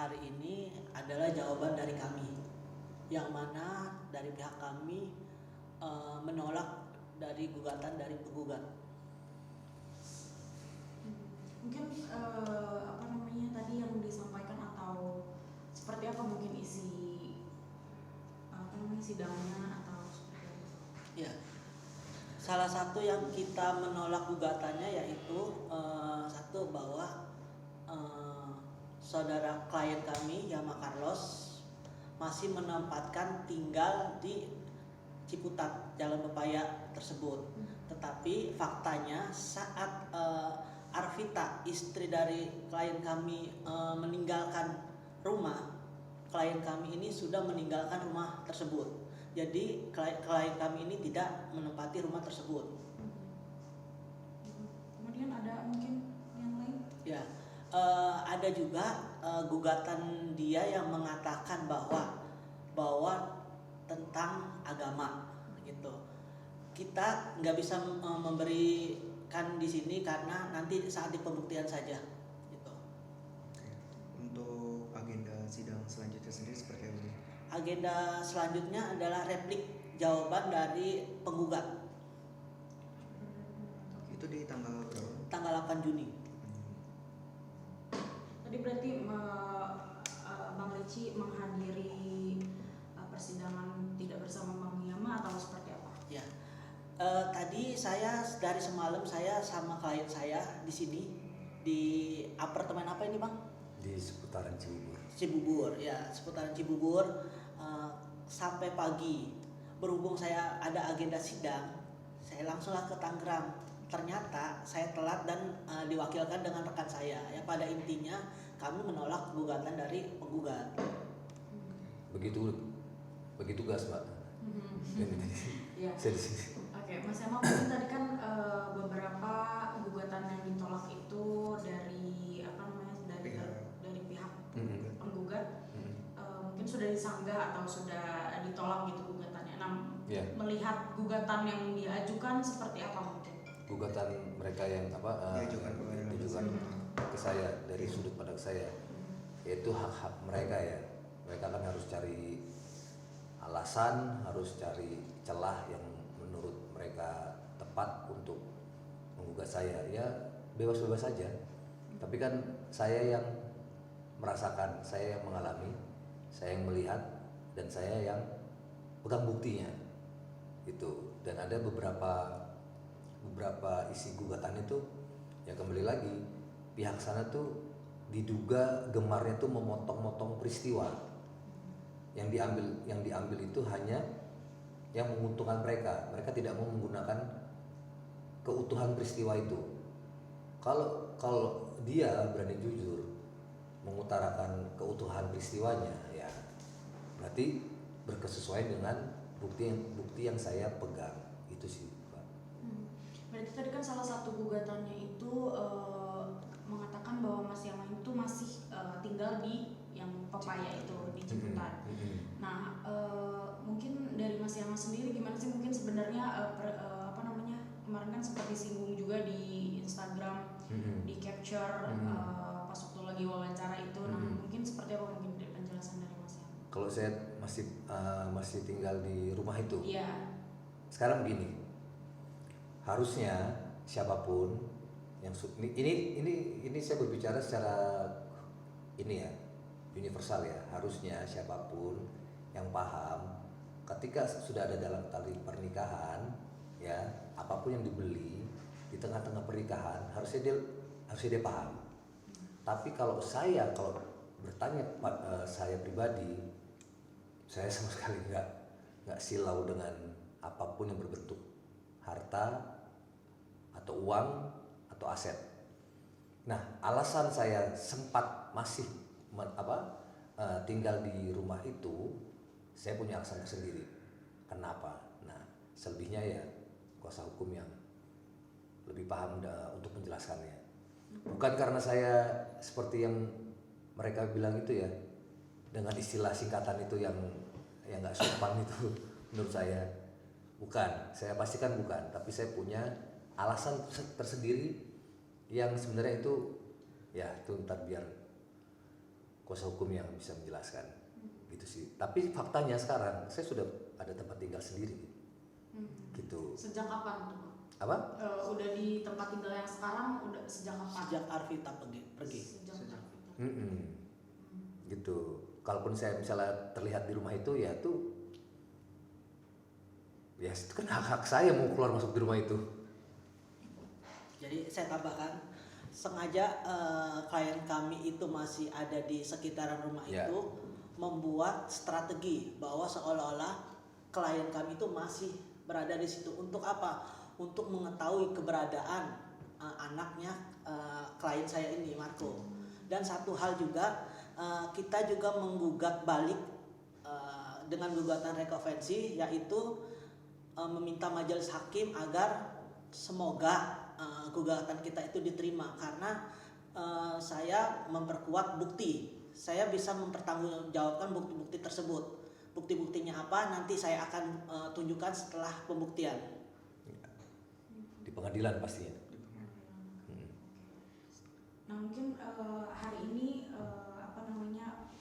hari ini adalah jawaban dari kami, yang mana dari pihak kami menolak dari gugatan dari penggugat. Mungkin apa namanya tadi yang disampaikan atau seperti apa mungkin isi apa namanya sidangnya atau seperti apa? Ya, salah satu yang kita menolak gugatannya yaitu satu bahwa saudara klien kami Yama Carlos masih menempatkan tinggal di Ciputat, Jalan Pepaya tersebut. Tetapi faktanya saat Arvita, istri dari klien kami meninggalkan rumah, klien kami ini sudah meninggalkan rumah tersebut. Jadi klien kami ini tidak menempati rumah tersebut. Kemudian ada mungkin yang lain? Ya, ada juga gugatan dia yang mengatakan bahwa tentang agama gitu. Kita nggak bisa memberikan di sini karena nanti saat di pembuktian saja gitu. Untuk agenda sidang selanjutnya sendiri seperti apa? Agenda selanjutnya adalah replik jawaban dari penggugat. Itu di tanggal berapa? Tanggal 8 Juni. Tadi berarti Bang Leci menghadiri persidangan tidak bersama Bang Yama atau seperti apa? Ya. Tadi saya dari semalam saya sama klien saya di sini di apartemen apa ini Bang? Di seputaran Cibubur. Cibubur, ya seputaran Cibubur sampai pagi. Berhubung saya ada agenda sidang, saya langsunglah ke Tangerang. Ternyata saya telat dan diwakilkan dengan rekan saya. Ya pada intinya kami menolak gugatan dari penggugat. Begitu gas Mbak. Ya. Saya di sini. Oke, Mas Yama mungkin tadi kan beberapa gugatan yang ditolak itu dari apa namanya dari pihak penggugat mungkin sudah disanggah atau sudah ditolak gitu gugatannya. Nah, melihat gugatan yang diajukan seperti apa mungkin? Gugatan mereka yang diajukan ke saya dari sudut pandang saya, yaitu hak-hak mereka ya. Mereka kan harus cari alasan, harus cari celah yang menurut mereka tepat untuk menggugat saya. Ya bebas-bebas saja. Tapi kan saya yang merasakan, saya yang mengalami, saya yang melihat, dan saya yang pegang buktinya itu. Dan ada beberapa isi gugatan itu yang kembali lagi pihak sana tuh diduga gemarnya tuh memotong-motong peristiwa. Yang diambil itu hanya yang menguntungkan mereka. Mereka tidak mau menggunakan keutuhan peristiwa itu. Kalau dia berani jujur mengutarakan keutuhan peristiwanya, ya berarti berkesesuaian dengan bukti yang saya pegang. Itu sih Pak. Berarti tadi kan salah satu gugatannya itu mengatakan bahwa Mas Yama itu masih tinggal di yang Pepaya itu di Ciputat. Nah, mungkin dari Mas Yama sendiri gimana sih mungkin sebenarnya apa namanya kemarin kan sempat disinggung juga di Instagram di capture pas waktu lagi wawancara itu. Nah, mungkin seperti apa mungkin penjelasan dari Mas Yama? Kalau saya masih tinggal di rumah itu. Iya. Sekarang begini, harusnya siapapun yang ini saya berbicara secara ini ya universal ya. Harusnya siapapun yang paham ketika sudah ada dalam tali pernikahan ya, apapun yang dibeli di tengah-tengah pernikahan harusnya dia paham. Tapi kalau bertanya saya pribadi, saya sama sekali nggak silau dengan apapun yang berbentuk harta atau uang atau aset. Nah, alasan saya sempat masih tinggal di rumah itu, saya punya alasan sendiri. Kenapa? Nah, selebihnya ya kuasa hukum yang lebih paham untuk menjelaskannya. Bukan karena saya seperti yang mereka bilang itu ya, dengan istilah singkatan itu yang nggak sopan itu menurut saya. Bukan, saya pastikan bukan. Tapi saya punya alasan tersendiri yang sebenarnya itu ya itu ntar biar kuasa hukum yang bisa menjelaskan. Gitu sih. Tapi faktanya sekarang saya sudah ada tempat tinggal sendiri. Gitu. Sejak kapan tuh, Bang? Apa? Udah di tempat tinggal yang sekarang udah sejak kapan? Sejak Arvita pergi. Sejak Arvita. Gitu. Kalaupun saya misalnya terlihat di rumah itu ya tuh, ya itu kan hak saya mau keluar masuk di rumah itu. Jadi saya tambahkan, sengaja klien kami itu masih ada di sekitaran rumah Ya. itu, membuat strategi bahwa seolah-olah klien kami itu masih berada di situ. Untuk apa? Untuk mengetahui keberadaan anaknya klien saya ini, Marco. Dan satu hal juga, kita juga menggugat balik dengan gugatan rekonvensi, yaitu meminta majelis hakim agar semoga gugatan kita itu diterima, karena saya memperkuat bukti. Saya bisa mempertanggungjawabkan bukti-bukti tersebut. Bukti-buktinya apa nanti saya akan tunjukkan setelah pembuktian. Di pengadilan pastinya. Nah mungkin hari ini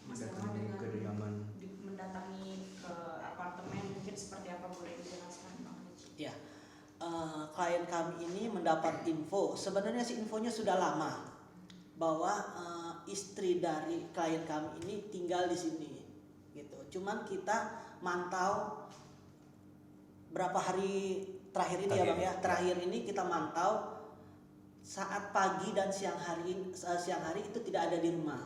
Mas Dama Mendatangi dengan kediaman. mendatangi ke apartemen, mungkin seperti apa, boleh dijelaskan, Bang Ricci? Ya, klien kami ini mendapat info. Sebenarnya sih infonya sudah lama bahwa istri dari klien kami ini tinggal di sini, gitu. Cuman kita mantau berapa hari terakhir ini ya Bang ya. Terakhir ini kita mantau saat pagi dan siang hari itu tidak ada di rumah.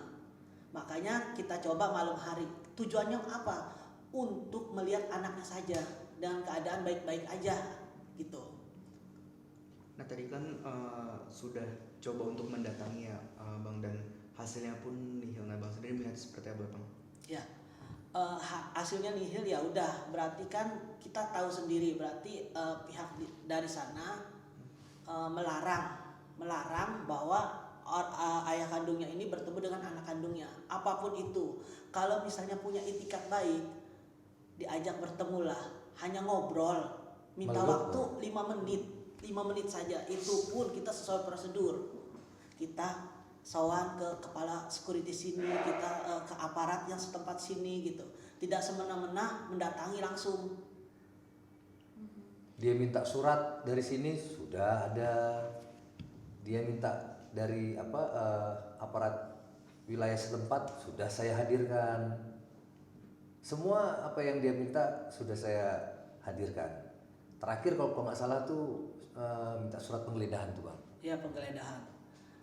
Makanya kita coba malam hari. Tujuannya apa? Untuk melihat anaknya saja dengan keadaan baik-baik aja, gitu. Nah tadi kan sudah coba untuk mendatangi ya Bang, dan hasilnya pun nihil. Nah Bang sendiri melihat seperti apa Bang? Ya, hasilnya nihil ya udah. Berarti kan kita tahu sendiri. Berarti pihak dari sana melarang bahwa ayah kandungnya ini bertemu dengan anak kandungnya. Apapun itu, kalau misalnya punya itikat baik, diajak bertemulah, hanya ngobrol, minta waktu 5 menit saja. Itu pun kita sesuai prosedur. Kita sowan ke kepala security sini, kita ke aparat yang setempat sini gitu. Tidak semena-mena mendatangi langsung. Dia minta surat dari sini sudah ada. Dia minta dari aparat wilayah setempat sudah saya hadirkan. Semua apa yang dia minta sudah saya hadirkan. Terakhir kalau nggak salah tuh minta surat penggeledahan tuh Bang. Ya, penggeledahan.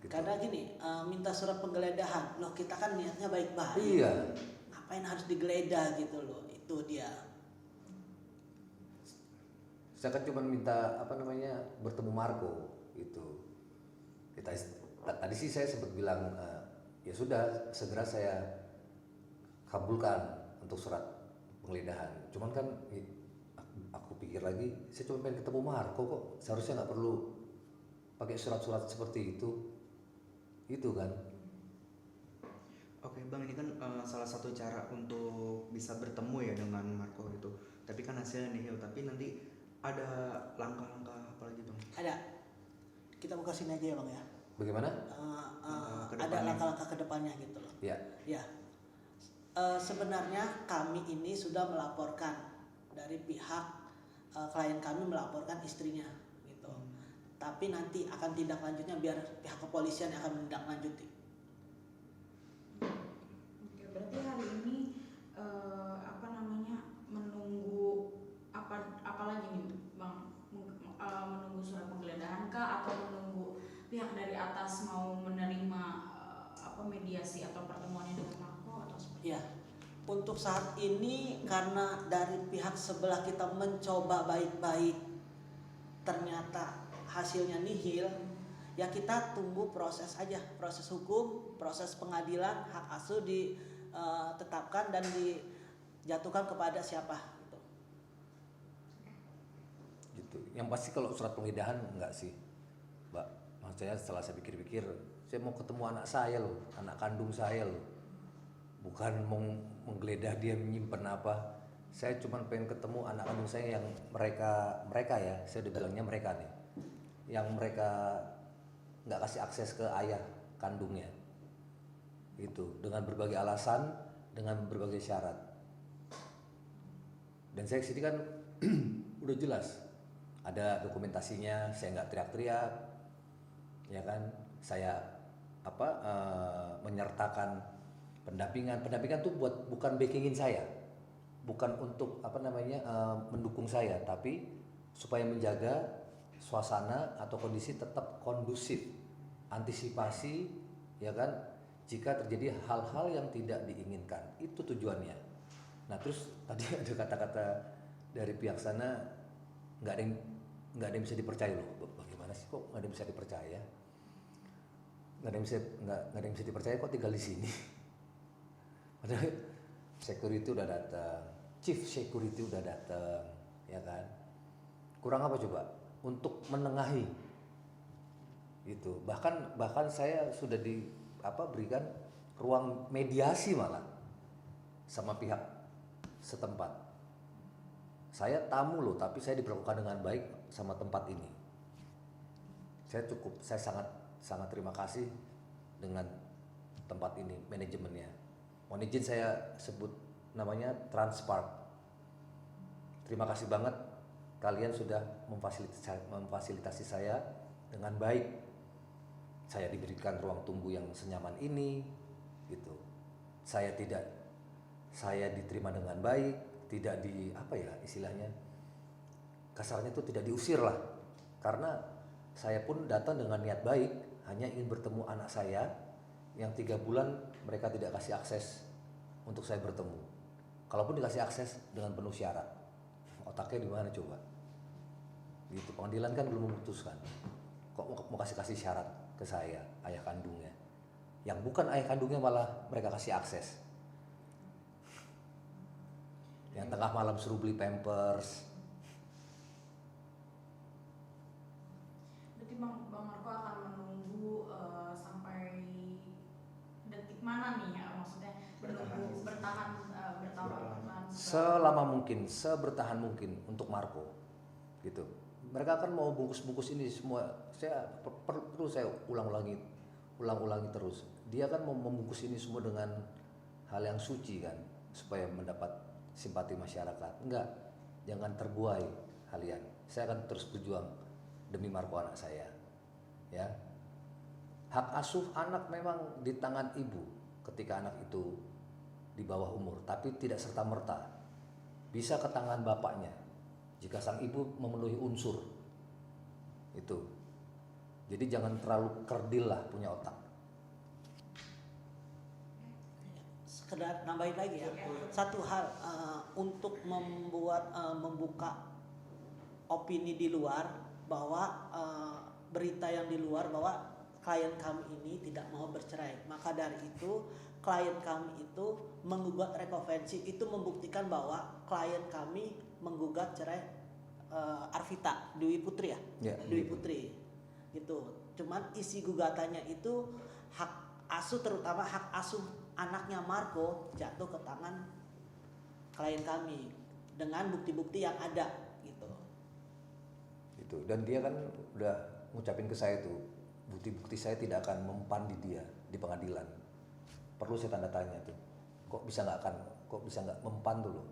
Gitu. Karena gini, minta surat penggeledahan. Loh, kita kan niatnya baik-baik. Iya. Ngapain harus digeledah gitu loh. Itu dia. Saya kan cuma minta bertemu Marco gitu. Tadi sih saya sempat bilang ya sudah segera saya kabulkan untuk surat penggeledahan. Cuman kan aku pikir lagi, saya cuma pengen ketemu Marco kok. Seharusnya nggak perlu pakai surat-surat seperti itu kan. Oke Bang, ini kan salah satu cara untuk bisa bertemu ya dengan Marco itu. Tapi kan hasilnya nihil. Tapi nanti ada langkah-langkah apa lagi Bang? Ada. Kita buka sini aja ya Bang ya. Bagaimana? Ada langkah-langkah ke depannya gitu loh. Ya. Ya. Sebenarnya kami ini sudah melaporkan, dari pihak klien kami melaporkan istrinya gitu. Tapi nanti akan tindak lanjutnya biar pihak kepolisian yang akan menindaklanjuti. Oke, berarti hari ini menunggu apa lagi nih Bang? Menunggu surat penggeledahan kah, atau menunggu pihak dari atas mau menerima mediasi atau pertemuannya dengan Marco, atau seperti Ya, untuk saat ini karena dari pihak sebelah kita mencoba baik-baik, ternyata hasilnya nihil, ya kita tunggu proses aja, proses hukum, proses pengadilan, hak asuh ditetapkan dan dijatuhkan kepada siapa gitu. Gitu. Yang pasti kalau surat penggeledahan enggak sih, Mbak. Maksud saya setelah saya pikir-pikir, saya mau ketemu anak saya loh, anak kandung saya loh. Bukan mau menggeledah dia menyimpan apa. Saya cuma pengen ketemu anak kandung saya yang mereka ya, saya udah bilangnya mereka nih, yang mereka nggak kasih akses ke ayah kandungnya. Itu dengan berbagai alasan, dengan berbagai syarat. Dan saya kesini kan udah jelas, ada dokumentasinya, saya nggak teriak-teriak, ya kan? Saya menyertakan pendampingan tuh bukan backingin saya, bukan untuk mendukung saya, tapi supaya menjaga suasana atau kondisi tetap kondusif, antisipasi, ya kan, jika terjadi hal-hal yang tidak diinginkan, itu tujuannya. Nah terus tadi ada kata-kata dari pihak sana, nggak ada yang bisa dipercaya loh. Bagaimana sih kok nggak ada yang bisa dipercaya? Nggak ada yang bisa dipercaya kok tinggal di sini. Padahal security udah datang, chief security udah datang, ya kan? Kurang apa coba? Untuk menengahi itu. Bahkan saya sudah berikan ruang mediasi malah sama pihak setempat. Saya tamu loh, tapi saya diperlakukan dengan baik sama tempat ini. Saya sangat terima kasih dengan tempat ini, manajemennya. Mohon izin saya sebut namanya Transpark. Terima kasih banget kalian sudah memfasilitasi saya dengan baik. Saya diberikan ruang tunggu yang senyaman ini, gitu. Saya diterima dengan baik, tidak istilahnya kasarnya itu tidak diusir lah, karena saya pun datang dengan niat baik, hanya ingin bertemu anak saya yang 3 bulan mereka tidak kasih akses untuk saya bertemu. Kalaupun dikasih akses dengan penuh syarat, otaknya di mana coba? Gitu, pengadilan kan belum memutuskan, kok mau kasih syarat ke saya, ayah kandungnya, yang bukan ayah kandungnya malah mereka kasih akses. Yang tengah malam suruh beli pampers. Berarti Bang Marco akan menunggu sampai detik mana nih ya, maksudnya menunggu bertahan selama mungkin, sebertahan mungkin untuk Marco, gitu. Mereka akan mau bungkus ini semua. Perlu saya ulang-ulangi terus. Dia kan mau membungkus ini semua dengan hal yang suci kan, supaya mendapat simpati masyarakat. Enggak, jangan terbuai kalian. Saya akan terus berjuang demi Marco anak saya. Ya. Hak asuh anak memang di tangan ibu ketika anak itu di bawah umur, tapi tidak serta-merta bisa ke tangan bapaknya jika sang ibu memenuhi unsur itu. Jadi jangan terlalu kerdil lah punya otak. Sekedar nambahin lagi ya, satu hal untuk membuka opini di luar bahwa berita yang di luar bahwa klien kami ini tidak mau bercerai, maka dari itu klien kami itu menggugat rekonvensi, itu membuktikan bahwa klien kami menggugat cerai Arvita Dwi Putri ya, Dwi Putri gitu. Cuman isi gugatannya itu hak asuh, terutama hak asuh anaknya Marco jatuh ke tangan klien kami dengan bukti-bukti yang ada gitu. Itu, dan dia kan udah ngucapin ke saya tuh, bukti-bukti saya tidak akan mempan di dia di pengadilan. Perlu saya tanda tanya tuh. Kok bisa nggak mempan tuh loh.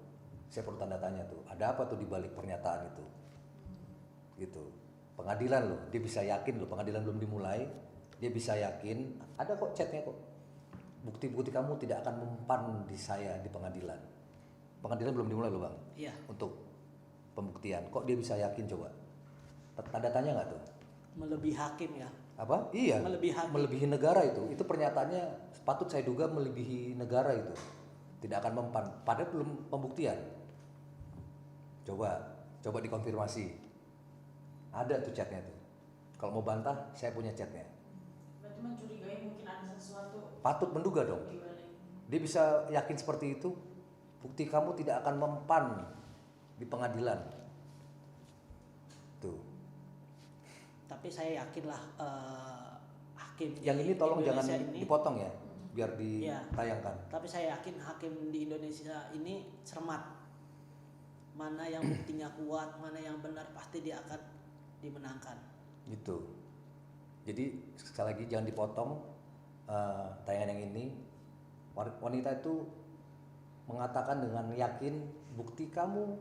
Saya perlu tanda tanya tuh. Ada apa tuh di balik pernyataan itu? Gitu. Pengadilan loh, dia bisa yakin loh, pengadilan belum dimulai, dia bisa yakin, ada kok chatnya kok. Bukti-bukti kamu tidak akan mempan di saya di pengadilan. Pengadilan belum dimulai loh Bang. Iya. Untuk pembuktian. Kok dia bisa yakin coba? Tanda tanya nggak tuh? Melebihi hakim ya. Apa? Iya. Melebihi negara itu. Itu pernyataannya patut saya duga melebihi negara itu. Tidak akan mempan. Padahal belum pembuktian. Coba dikonfirmasi. Ada tuh chatnya tuh. Kalau mau bantah, saya punya chatnya. Berarti mencurigai mungkin ada sesuatu. Patut menduga dong. Dia bisa yakin seperti itu. Bukti kamu tidak akan mempan di pengadilan. Tuh. Tapi saya yakinlah hakim Yang ini tolong Indonesia jangan ini, dipotong ya, biar ditayangkan. Tapi saya yakin hakim di Indonesia ini cermat. Mana yang buktinya kuat, mana yang benar, pasti dia akan dimenangkan. Gitu. Jadi sekali lagi jangan dipotong tayangan yang ini, Wanita itu mengatakan dengan yakin, bukti kamu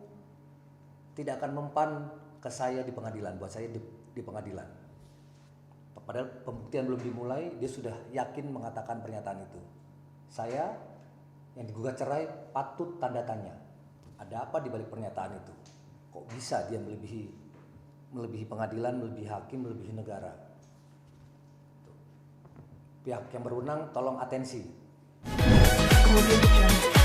tidak akan mempan ke saya di pengadilan, buat saya di pengadilan. Padahal pembuktian belum dimulai, dia sudah yakin mengatakan pernyataan itu. Saya yang digugat cerai patut tanda tanya. Ada apa di balik pernyataan itu? Kok bisa dia melebihi pengadilan, melebihi hakim, melebihi negara? Pihak yang berwenang tolong atensi. Audio Jungle.